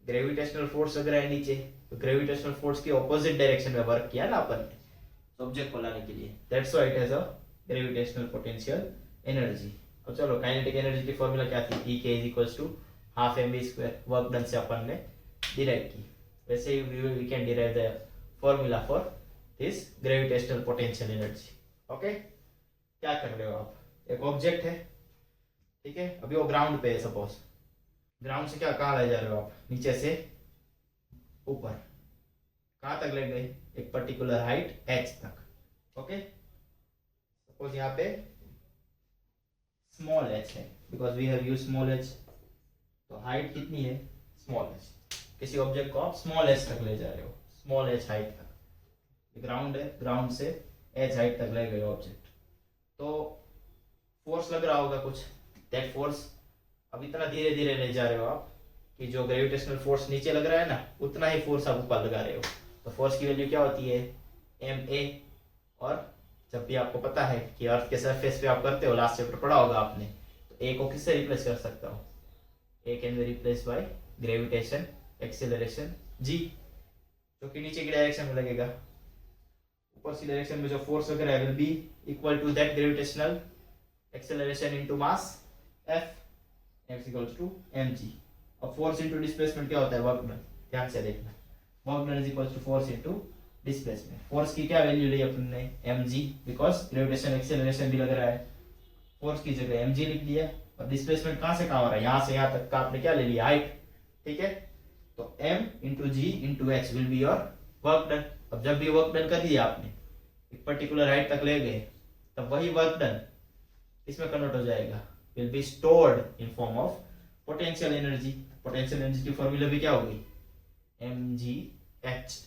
[SPEAKER 1] ग्रेविटेशनल फोर्स अगर है नीचे, तो ग्रेविटेशनल फोर्स के ऑपोजिट डायरेक्शन में वर्क किया ना अपन ने ऑब्जेक्ट को लाने के लिए, that's why it has a gravitational potential energy. अब चलो काइनेटिक एनर्जी की फॉर्मूला क्या थी, E K is equals to half mv², work done से अपन ने डिराइव की. वैसे ही we can derive the formula for this gravitational potential energy. Okay, क्या कर रहे हो आप, एक ऑब्जेक्ट है, ठीक है, अभी वो ग्राउंड पे है, सपोज ग्राउंड से क्या कहाँ ले जा रहे हो आप, नीचे से ऊपर, कहाँ तक ले गए, एक पर्टिकुलर हाइट h तक. ओके, सपोज यहाँ पे स्मॉल h है, because we have used small h, तो हाइट कितनी है, स्मॉल h. किसी ऑब्जेक्ट को आप स्मॉल h तक ले जा रहे हो, स्मॉल h हाइट तक, ग्राउंड है, ग्राउंड से h हाइट तक ले गए ऑब्जेक्ट, तो फोर्स लग रहा होगा कुछ, दैट फोर्स अब इतना धीरे धीरे ले जा रहे हो आप कि जो ग्रेविटेशनल फोर्स नीचे लग रहा है ना, उतना ही फोर्स आप ऊपर लगा रहे हो. तो फोर्स की वैल्यू क्या होती है, ma. और जब भी आपको पता है कि अर्थ के सरफेस पे आप करते हो, लास्ट चैप्टर पढ़ा होगा आपने, तो a को किससे रिप्लेस कर सकता हो, a can be replace by gravitation acceleration g, जो कि नीचे की डायरेक्शन में लगेगा. ऊपर की डायरेक्शन में जो फोर्स वगैरह will be equal to that gravitational acceleration into mass f, x equals to mg. अब फोर्स इनटू डिस्प्लेसमेंट क्या होता है, वर्क डन. ध्यान से देखना, work done is equals to force into displacement. Force की क्या वैल्यू ली अपन ने, mg, बिकॉज ग्रेविटेशन एक्सेलरेशन भी लग रहा है, फोर्स की जगह mg लिख दिया. और डिस्प्लेसमेंट कहाँ से कहाँ हो रहा है, यहाँ से यहाँ तक का आपने क्या ले लिया, हाइट, ठीक है. तो m into g into h will be your work done. अब जब भी वर्क डन कर दिया आपने, एक पर्टिकुलर हाइट तक ले गए, तब वही वर्क डन इसमें कन्वर्ट हो जाएगा, will be stored in form of potential energy. Potential energy की फॉर्मूला भी क्या होगी, mgh.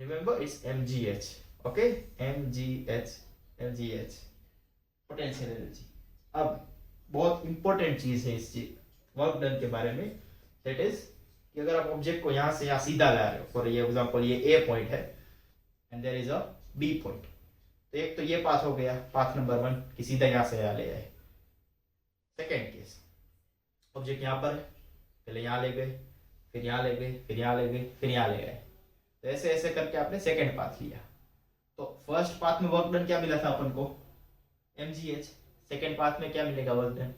[SPEAKER 1] Remember it's mgh. Okay, mgh potential energy. अब बहुत इंपॉर्टेंट चीज है इस वर्क डन के बारे में, दैट इज कि अगर आप ऑब्जेक्ट को यहाँ से यहाँ सीधा ला रहे हो, फॉर ये एग्जांपल ये ए पॉइंट है and there is a B point, तो एक तो ये पाथ हो गया, पाथ नंबर 1 कि सीधा यहाँ से यहाँ ले आए। सेकेंड केस, ऑब्जेक्ट यहाँ पर है, पहले यहाँ ले गए, फिर यहाँ ले गए, फिर यहाँ ले गए, फिर यहाँ ले आए। तो ऐसे ऐसे करके आपने सेकेंड पाथ लिया। तो फर्स्ट पाथ में वर्क डन क्या मिला था अपन को, mgh। सेकेंड पाथ में क्या मिलेगा वर्क डन,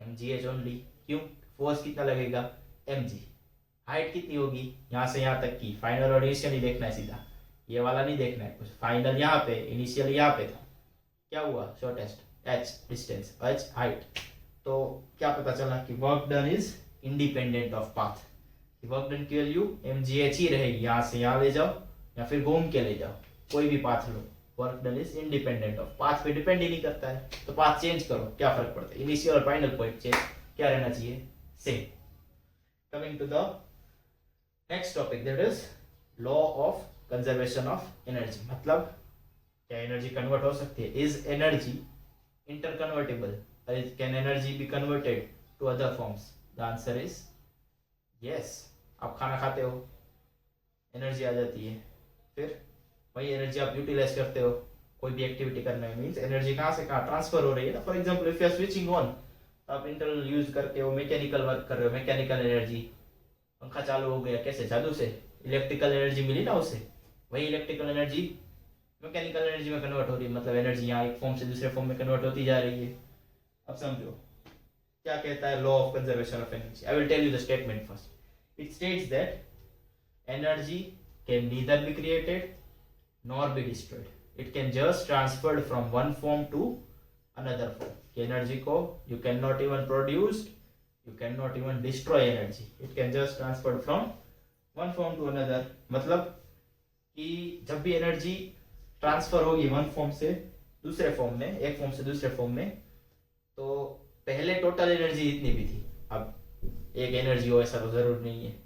[SPEAKER 1] mgh ओनली। क्यों, फोर्स कितना लगेगा, mg। हाइट कितनी होगी यहाँ से यहाँ तक की, फाइनल और इनिशियल नहीं देखना है सीधा, ये वाला नहीं देखना है कुछ, फाइनल यहाँ पे, इनिशियल यहाँ पे था, क्या हुआ shortest, h distance, h height. तो क्या पता चला कि work done is independent of path, work done की वैल्यू mgh ही रहेगी, यहाँ से यहाँ ले जाओ या फिर घूम के ले जाओ, कोई भी path low, work done is independent of path पे डिपेंड ही नहीं करता है। तो पाथ चेंज करो, क्या फर्क पड़ता है, इनिशियल और फाइनल पॉइंट चेंज क्या रहना चाहिए, same. Coming to the next topic, that is law of conservation of energy. मतलब क्या एनर्जी कन्वर्ट हो सकती है, is energy interconvertible, can energy be converted to other forms. The answer is yes. आप खाना खाते हो, एनर्जी आ जाती है, फिर वही एनर्जी आप यूटिलाइज करते हो कोई भी एक्टिविटी करने में, मीन्स एनर्जी कहाँ से कहाँ ट्रांसफर हो रही है ना। For example if you are switching on, तो आप इंटरनल यूज करके वो मैकेनिकल वर्क कर रहे हो, मैकेनिकल एनर्जी, पंखा चालू हो गया, कैसे, जादू से, इलेक्ट्रिकल एनर्जी मिली ना उससे, वही इलेक्ट्रिकल एनर्जी मैकेनिकल एनर्जी में कन्वर्ट हो रही है। मतलब एनर्जी यहाँ एक फॉर्म से दूसरे फॉर्म में कन्वर्ट होती जा रही है। अब समझो क्या कहता है law of conservation of energy. I will tell you the statement first. It states that energy can neither be created nor be destroyed, it can just transferred from one form to another form। कि energy को you cannot even produce, you cannot even destroy energy, it can just transferred from one form to another। मतलब कि जब भी energy transfer होगी one form से दूसरे form में, एक फॉर्म से दूसरे फॉर्म में, तो पहले टोटल एनर्जी जितनी भी थी, अब एक एनर्जी हो ऐसा तो जरूर नहीं है,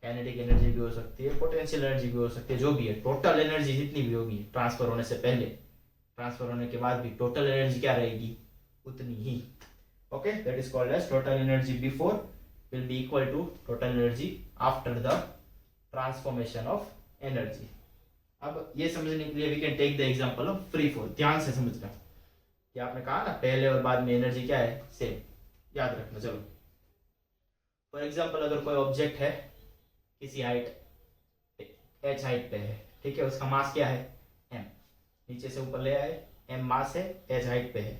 [SPEAKER 1] काइनेटिक एनर्जी भी हो सकती है, पोटेंशियल एनर्जी भी हो सकती है, जो भी है टोटल एनर्जी जितनी भी होगी ट्रांसफर होने से पहले, ट्रांसफर होने के बाद भी टोटल एनर्जी क्या रहेगी, उतनी ही। Okay, that is called as total energy before will be equal to total energy after the transformation of energy. अब ये समझने के लिए we can take the example of free fall. ध्यान से समझना कि आपने कहा ना पहले और बाद में एनर्जी क्या है, सेम, याद रखना। चलो फॉर एग्जांपल अगर कोई ऑब्जेक्ट है किसी हाइट h हाइट पे है, ठीक है, उसका मास क्या है m, नीचे से ऊपर ले आए, m मास है, h हाइट पे है,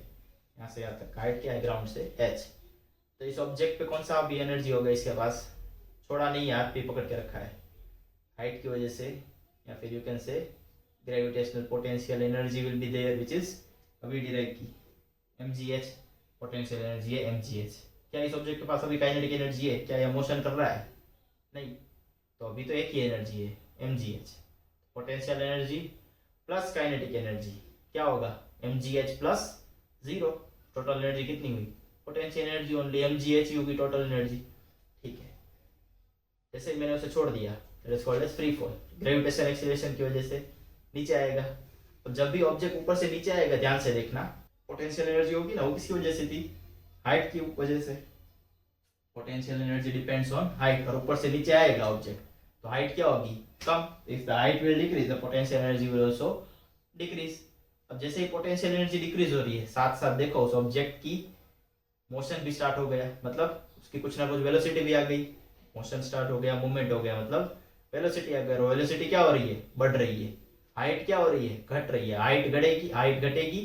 [SPEAKER 1] यहाँ से यहाँ तक हाइट क्या है ग्राउंड से h। तो इस ऑब्जेक्ट पे कौन सा भी एनर्जी होगा इसके पास, छोड़ा नहीं है, हाथ पे पकड़ के रखा है हाइट की वजह से, या फिर you can say gravitational potential energy will be there which is अभी डिराइव की mgh, पोटेंशियल एनर्जी है mgh। क्या इस ऑब्जेक्ट के पास अभी काइनेटिक एनर्जी है, क्या यह मोशन कर रहा है, नहीं, तो अभी तो एक ही एनर्जी है mgh। Potential energy plus kinetic energy क्या होगा, mgh प्लस 0। टोटल एनर्जी कितनी हुई, पोटेंशियल एनर्जी ओनली mgh ही होगी टोटल एनर्जी, ठीक है। जैसे मैंने उसे छोड़ दिया, it is called as free fall, gravitation acceleration की वजह से नीचे आएगा। तो जब भी ऑब्जेक्ट ऊपर से नीचे आएगा, ध्यान से देखना, पोटेंशियल एनर्जी होगी ना, वो किसकी वजह से थी, हाइट की वजह से। Potential energy depends on height, और ऊपर से नीचे आएगा ऑब्जेक्ट तो हाइट क्या होगी, कम। If the height will decrease the potential energy will also decrease. अब जैसे ही पोटेंशियल एनर्जी डिक्रीज हो रही है, साथ साथ देखो उस ऑब्जेक्ट की मोशन भी स्टार्ट हो गया, मतलब उसकी कुछ ना कुछ वेलोसिटी भी आ गई, मोशन स्टार्ट हो गया, मूवमेंट हो गया, मतलब वेलोसिटी आ गई। वेलोसिटी क्या हो रही है, बढ़ रही है। हाइट क्या हो रही है, घट रही है। हाइट बढ़ेगी, हाइट घटेगी,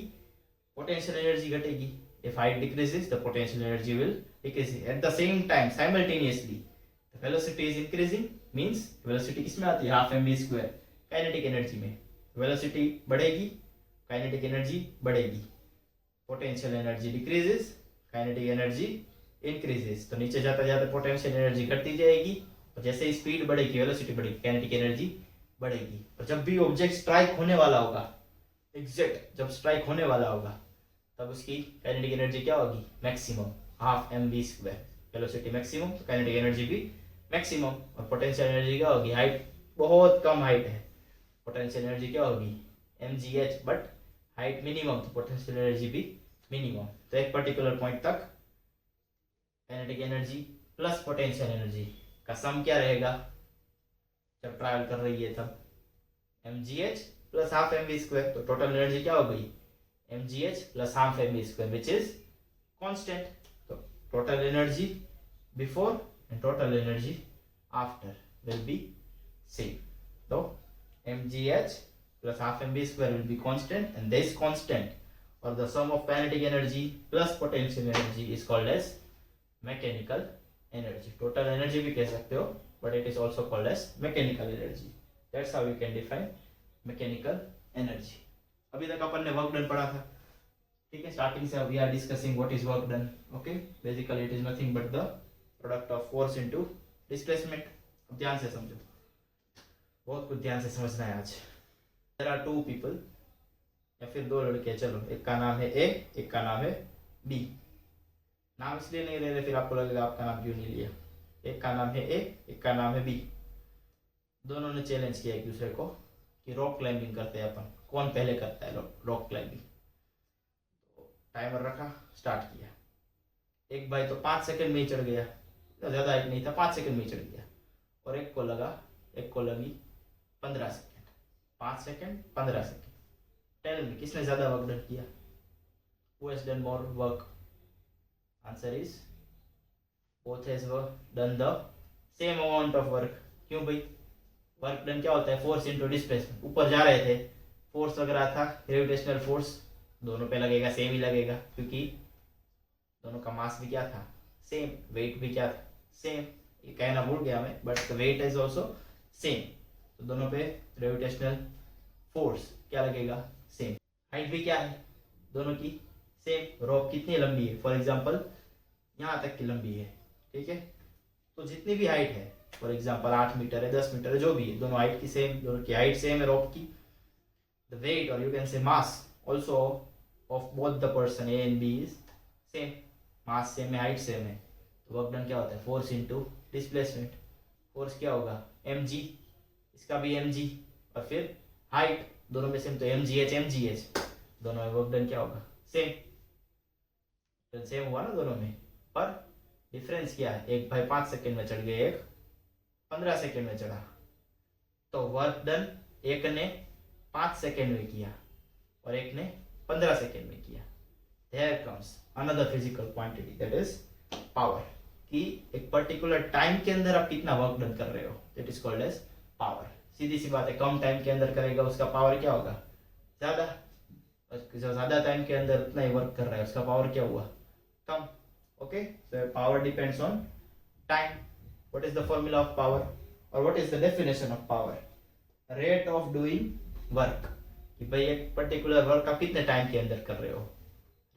[SPEAKER 1] पोटेंशियल एनर्जी घटेगी। If height decreases, the potential energy will decrease. At the same time, simultaneously, the velocity is increasing. Means velocity किसमें आती है, half mv square, kinetic energy में। वेलोसिटी बढ़ेगी, काइनेटिक एनर्जी बढ़ेगी। Potential energy decreases, kinetic energy increases. तो नीचे जाते जाते पोटेंशियल एनर्जी घटती जाएगी, और जैसे ही स्पीड बढ़ेगी, वेलोसिटी बढ़ेगी, काइनेटिक एनर्जी बढ़ेगी। और जब भी ऑब्जेक्ट स्ट्राइक होने वाला होगा, एग्जैक्ट जब स्ट्राइक होने वाला होगा, तब उसकी काइनेटिक एनर्जी क्या होगी, maximum, half mv square. Velocity maximum तो काइनेटिक एनर्जी भी मैक्सिमम। और पोटेंशियल एनर्जी क्या होगी, हाइट बहुत कम हाइट है, पोटेंशियल एनर्जी क्या होगी mgh, बट हाइट मिनिमम तो पोटेंशियल एनर्जी भी मिनिमम। तो एक पर्टिकुलर पॉइंट तक kinetic energy plus potential energy का सम क्या रहेगा, जब ट्रैवल कर रही है तब mgh plus half M V square, तो टोटल एनर्जी क्या हो गई mgh plus half M V square which is constant. तो total energy before and total energy after will be same. तो mgh plus half mv square will be constant, and this constant or the sum of kinetic energy plus potential energy is called as mechanical energy. Total energy भी कह सकते हो, but it is also called as mechanical energy. That's how you can define mechanical energy. अभी तक अपन ने work done पढ़ा था, ठीक है. स्टार्टिंग से we are discussing what is work done. Okay, basically it is nothing but the product of force into displacement. अब ध्यान से समझो, बहुत कुछ ध्यान से समझना है आज. There are two people, या फिर दो लड़के, चलो एक का नाम है ए, एक का नाम है बी. नाम इसलिए नहीं ले रहे, फिर आपको लगेगा आपका नाम क्यों नहीं लिया. एक का नाम है ए, एक का नाम है बी. दोनों ने चैलेंज किया एक दूसरे को कि रॉक क्लाइंबिंग करते हैं अपन, कौन पहले करता है रॉक क्लाइंबिंग. तो टाइमर रखा, स्टार्ट किया. एक भाई तो 5 सेकंड में ही चढ़ गया, ज़्यादा हाइट नहीं था, 5 सेकंड में ही चढ़ गया. और एक को लगी 15 second. 5 second 15 second. Tell me, किसने ज्यादा वर्क डन किया? Who has done more work? Answer is both has done the same amount of work. क्यों भाई? वर्क डन क्या होता है? Force into displacement. ऊपर जा रहे थे, फोर्स लग रहा था ग्रेविटेशनल फोर्स, दोनों पे लगेगा, सेम ही लगेगा, क्योंकि दोनों का मास भी क्या था? सेम. वेट भी क्या था? सेम. ये कहना भूल गया मैं, but weight is also same. तो दोनों पे ग्रेविटेशनल फोर्स क्या लगेगा? सेम. हाइट भी क्या है दोनों की? सेम. रॉक कितनी लंबी है? फॉर एग्जांपल यहाँ तक की लंबी है, ठीक है. तो जितनी भी हाइट है, फॉर एग्जांपल 8 मीटर है, 10 मीटर है, जो भी है, दोनों हाइट की सेम, दोनों की हाइट सेम है रॉक की. द वेट और you can say mass also of both the person A and B is same. Mass same है, हाइट सेम है. तो वर्क डन क्या होता है? Force into displacement. फोर्स क्या होगा? mg, इसका भी mg, और फिर हाइट दोनों में सेम, तो mgh दोनों में वर्क डन क्या होगा? सेम. सेम हुआ ना दोनों में, पर डिफरेंस क्या है? एक भाई 5 सेकंड में चढ़ गए, एक 15 सेकंड में चढ़ा. तो वर्क डन एक ने 5 सेकंड में किया और एक ने 15 सेकंड में किया. There comes another physical quantity, that is power. कि एक पर्टिकुलर टाइम के अंदर आप कितना वर्क डन कर रहे हो, that is called as power. सीधी सी बात है, कम टाइम के अंदर करेगा उसका पावर क्या होगा? ज्यादा. जो ज्यादा टाइम के अंदर उतना ही वर्क कर रहा है उसका पावर क्या हुआ? कम. Okay, so power depends on time. What is the formula of power और what is the definition of power? Rate of doing work. कि भाई एक पर्टिकुलर वर्क आप कितने टाइम के अंदर कर रहे हो.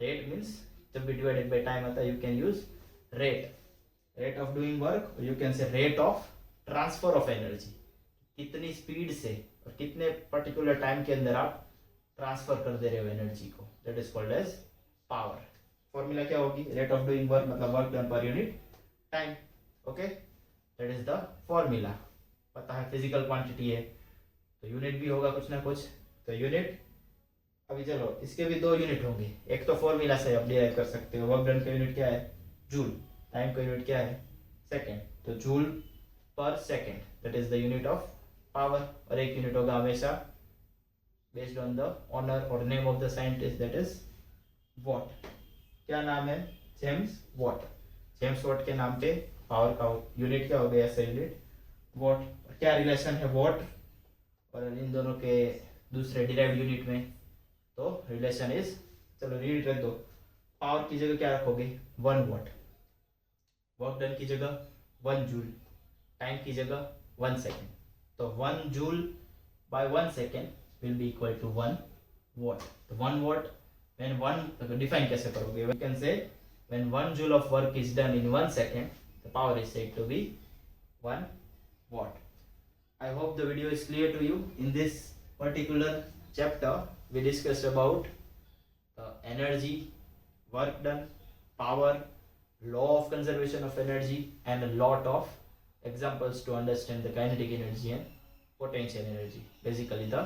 [SPEAKER 1] रेट मीन्स जब भी डिवाइडेड बाय टाइम आता है, you can use rate. Rate of doing work, you can से rate of transfer of energy. कितनी स्पीड से और कितने पर्टिकुलर टाइम के अंदर आप ट्रांसफर कर दे रहे हो एनर्जी को, that is called as power. Formula क्या होगी? रेट ऑफ डूइंग वर्क मतलब work done per unit time. Okay, that is the formula. पता है फिजिकल क्वांटिटी है तो यूनिट भी होगा कुछ ना कुछ. तो यूनिट, अभी चलो इसके भी 2 यूनिट होंगे. एक तो फॉर्मूला से आप डिराइव कर सकते हो. वर्क डन का यूनिट क्या है? जूल. टाइम का यूनिट क्या है? सेकेंड. तो जूल पर second, that is the unit of power. और एक यूनिट होगा हमेशा बेस्ड ऑन द ऑनर और name of the scientist, that is what. क्या नाम है? James Watt. जेम्स वॉट के नाम पे पावर का यूनिट क्या हो गया? ऐसा यूनिट वॉट. क्या रिलेशन है वॉट और इन दोनों के दूसरे डिराइव्ड यूनिट में? तो रिलेशन इज, चलो रीड रख दो. पावर की जगह क्या रखोगे? 1 वॉट. वर्क डन की जगह 1 जूल. टाइम की जगह 1 सेकेंड. तो 1 joule by 1 second will be equal to 1 watt. तो 1 watt, when 1 define कैसे करोगे? We can say when 1 joule of work is done in 1 second, the power is said to be 1 watt. I hope the video is clear to you. In this particular chapter, we discussed about energy, work done, power, law of conservation of energy, and a lot of examples to understand the kinetic energy and potential energy, basically the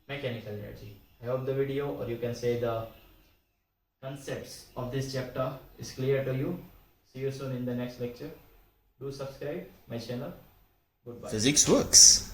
[SPEAKER 1] mechanical energy. I hope the video, or you can say the concepts of this chapter, is clear to you. See you soon in the next lecture. Do subscribe my channel. Goodbye.
[SPEAKER 2] Physics works.